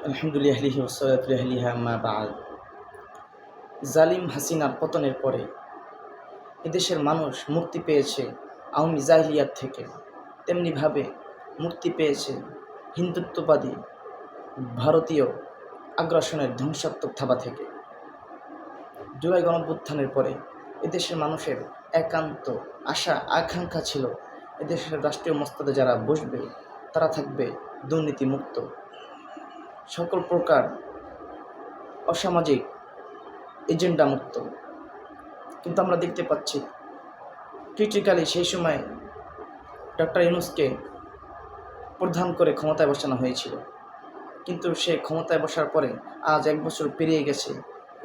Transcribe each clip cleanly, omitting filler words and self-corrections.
আলহামদুলিল্লাহি ওয়াসসালাতু আলাইহি আম্মা বা'দ। জালিম হাসিনার পতনের পরে এদেশের মানুষ মুক্তি পেয়েছে আওয়ামী জাহিলিয়াত থেকে, তেমনিভাবে মুক্তি পেয়েছে হিন্দুত্ববাদী ভারতীয় আগ্রাসনের ধ্বংসাত্মক থাবা থেকে। জুলাই গণঅভ্যুত্থানের পরে এদেশের মানুষের একান্ত আশা আকাঙ্ক্ষা ছিল এদেশের রাষ্ট্রীয় মস্তদে যারা বসবে তারা থাকবে দুর্নীতিমুক্ত, সকল প্রকার অসামাজিক এজেন্ডা মুক্ত। কিন্তু আমরা দেখতে পাচ্ছি ক্রিটিক্যালি সেই সময় ডক্টর ইউনূসকে প্রধান করে ক্ষমতায় বসানো হয়েছিল, কিন্তু সে ক্ষমতায় বসার পরে আজ 1 বছর পেরিয়ে গেছে।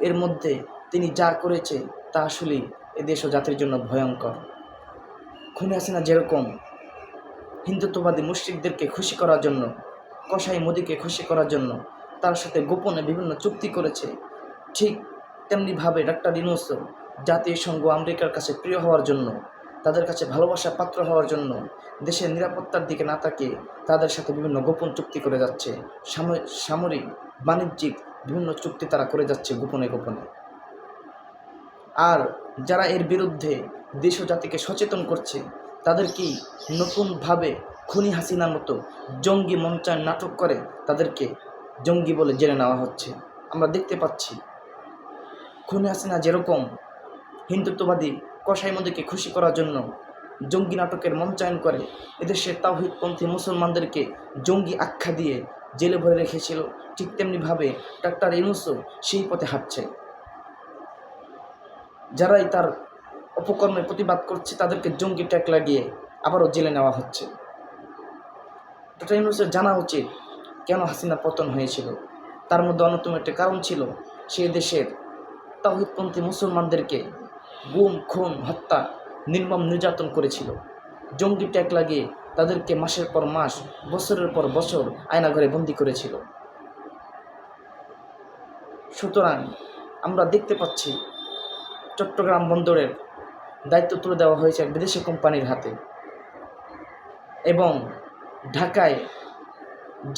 এর মধ্যে তিনি যা করেছে তা আসলেই এদেশ ও জাতির জন্য ভয়ঙ্কর। খুনি হাসিনা যেরকম হিন্দুত্ববাদী মুশরিকদেরকে খুশি করার জন্য, কসাই মোদিকে খুশি করার জন্য তার সাথে গোপনে বিভিন্ন চুক্তি করেছে, ঠিক তেমনিভাবে ডক্টর ইউনূসও জাতিসংঘ আমেরিকার কাছে প্রিয় হওয়ার জন্য, তাদের কাছে ভালোবাসার পাত্র হওয়ার জন্য দেশের নিরাপত্তার দিকে না তাকিয়ে তাদের সাথে বিভিন্ন গোপন চুক্তি করে যাচ্ছে। সামরিক বাণিজ্যিক বিভিন্ন চুক্তি তারা করে যাচ্ছে গোপনে গোপনে। আর যারা এর বিরুদ্ধে দেশ ও জাতিকে সচেতন করছে তাদেরকে নতুনভাবে খুনি হাসিনার মতো জঙ্গি মঞ্চায়ন নাটক করে তাদেরকে জঙ্গি বলে জেনে নেওয়া হচ্ছে। আমরা দেখতে পাচ্ছি খুনি হাসিনা যেরকম হিন্দুত্ববাদী কসাই মোদিকে খুশি করার জন্য জঙ্গি নাটকের মঞ্চায়ন করে এদেশের তাওহীদপন্থী মুসলমানদেরকে জঙ্গি আখ্যা দিয়ে জেলে ভরে রেখেছিল, ঠিক তেমনিভাবে ডক্টর ইউনূসও সেই পথে হাঁটছে। যারাই তার অপকর্মের প্রতিবাদ করছে তাদেরকে জঙ্গি ট্যাগ লাগিয়ে আবারও জেলে নেওয়া হচ্ছে। ডক্টর ইউনূসের জানা উচিত কেন হাসিনা পতন হয়েছিল। তার মধ্যে অন্যতম একটা কারণ ছিল সে দেশের তাওহীদপন্থী মুসলমানদেরকে গুম খুন হত্যা নির্মম নির্যাতন করেছিল, জঙ্গি ট্যাগ লাগিয়ে তাদেরকে মাসের পর মাস বছরের পর বছর আয়নাঘরে বন্দি করেছিল। সুতরাং আমরা দেখতে পাচ্ছি চট্টগ্রাম বন্দরের দায়িত্ব তুলে দেওয়া হয়েছে এক বিদেশি কোম্পানির হাতে এবং ঢাকায়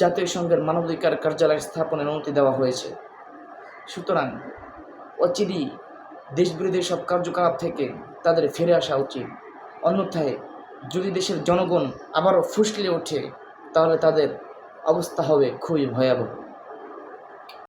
জাতীয় সংঘের মানবাধিকার কার্যালয় স্থাপনের অনুমতি দেওয়া হয়েছে। সুতরাং অচিরেই দেশবিরোধী সব কার্যকলাপ থেকে তাদের ফিরে আসা উচিত। অন্যথায় যদি দেশের জনগণ আবারও ফুসলে ওঠে তাহলে তাদের অবস্থা হবে খুবই ভয়াবহ।